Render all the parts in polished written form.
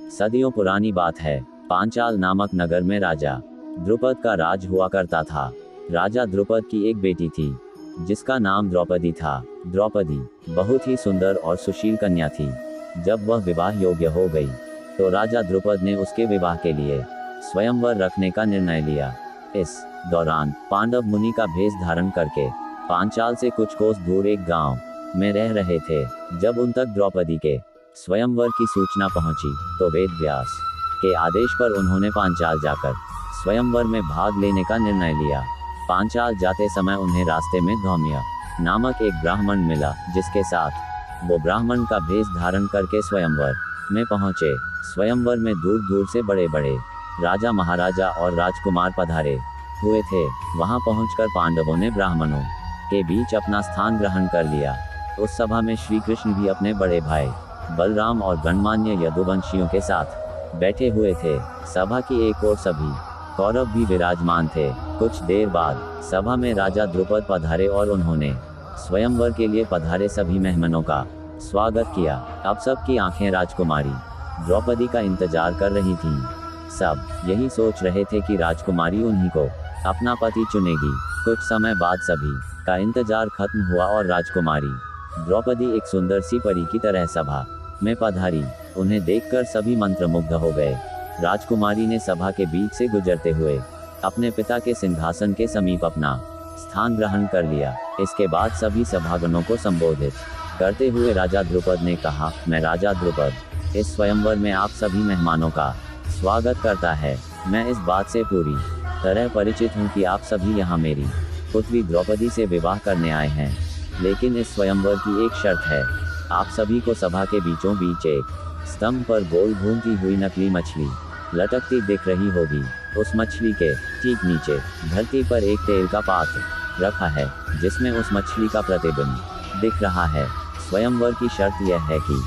सदियों पुरानी बात है। पांचाल नामक नगर में राजा द्रुपद का राज हुआ करता था। राजा द्रुपद की एक बेटी थी जिसका नाम द्रौपदी था। द्रौपदी बहुत ही सुंदर और सुशील कन्या थी। जब वह विवाह योग्य हो गई तो राजा द्रुपद ने उसके विवाह के लिए स्वयंवर रखने का निर्णय लिया। इस दौरान पांडव मुनि का भेष धारण करके पांचाल से कुछ कोस दूर एक गांव में रह रहे थे। जब उन तक द्रौपदी के स्वयंवर की सूचना पहुंची तो वेद व्यास के आदेश पर उन्होंने पांचाल जाकर स्वयंवर में भाग लेने का निर्णय लिया। पांचाल जाते समय उन्हें रास्ते में धौम्य नामक एक ब्राह्मण मिला जिसके साथ वो ब्राह्मण का भेष धारण करके स्वयंवर में पहुंचे। स्वयंवर में दूर दूर से बड़े बड़े राजा महाराजा और राजकुमार पधारे हुए थे। वहां पहुंचकर पांडवों ने ब्राह्मणों के बीच अपना स्थान ग्रहण कर लिया। उस सभा में श्री कृष्ण भी अपने बड़े भाई बलराम और गणमान्य यदुवंशियों के साथ बैठे हुए थे। सभा की एक ओर सभी कौरव भी विराजमान थे। कुछ देर बाद सभा में राजा द्रुपद पधारे और उन्होंने स्वयंवर के लिए पधारे सभी मेहमानों का स्वागत किया। अब सबकी आंखें राजकुमारी द्रौपदी का इंतजार कर रही थीं। सब यही सोच रहे थे कि राजकुमारी उन्हीं को अपना पति चुनेगी। कुछ समय बाद सभी का इंतजार खत्म हुआ और राजकुमारी द्रौपदी एक सुंदर सी परी की तरह सभा में पधारी। उन्हें देखकर सभी मंत्रमुग्ध हो गए। राजकुमारी ने सभा के बीच से गुजरते हुए अपने पिता के सिंहासन के समीप अपना स्थान ग्रहण कर लिया। इसके बाद सभी सभागणों को संबोधित करते हुए राजा द्रुपद ने कहा, मैं राजा द्रुपद इस स्वयंवर में आप सभी मेहमानों का स्वागत करता है। मैं इस बात से पूरी तरह परिचित हूँ कि आप सभी यहाँ मेरी पुत्री द्रौपदी से विवाह करने आए हैं, लेकिन इस स्वयंवर की एक शर्त है। आप सभी को सभा के बीचों बीच एक स्तंभ पर गोल घूमती हुई नकली मछली लटकती दिख रही होगी। उस मछली के ठीक नीचे धरती पर एक तेल का पात्र रखा है जिसमें उस मछली का प्रतिबिंब दिख रहा है। स्वयंवर की शर्त यह है कि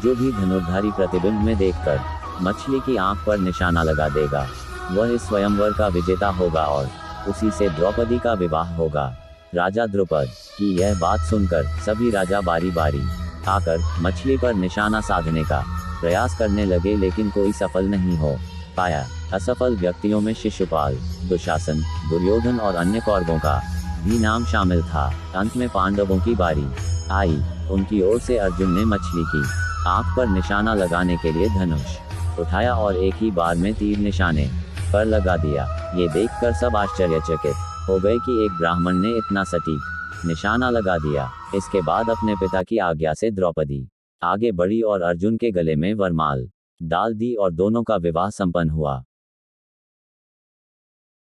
जो भी धनुर्धारी प्रतिबिंब में देखकर मछली की आंख पर निशाना लगा देगा वह इस स्वयंवर का विजेता होगा और उसी से द्रौपदी का विवाह होगा। राजा द्रुपद की यह बात सुनकर सभी राजा बारी बारी आकर मछली पर निशाना साधने का प्रयास करने लगे, लेकिन कोई सफल नहीं हो पाया। असफल व्यक्तियों में शिशुपाल, दुशासन, दुर्योधन और अन्य कौरवों का भी नाम शामिल था। अंत में पांडवों की बारी आई। उनकी ओर से अर्जुन ने मछली की आंख पर निशाना लगाने के लिए धनुष उठाया और एक ही बार में तीर निशाने पर लगा दिया। ये देखकर सब आश्चर्यचकित हो गए कि एक ब्राह्मण ने इतना सटीक निशाना लगा दिया। इसके बाद अपने पिता की आज्ञा से द्रौपदी आगे बढ़ी और अर्जुन के गले में वरमाल डाल दी और दोनों का विवाह संपन्न हुआ।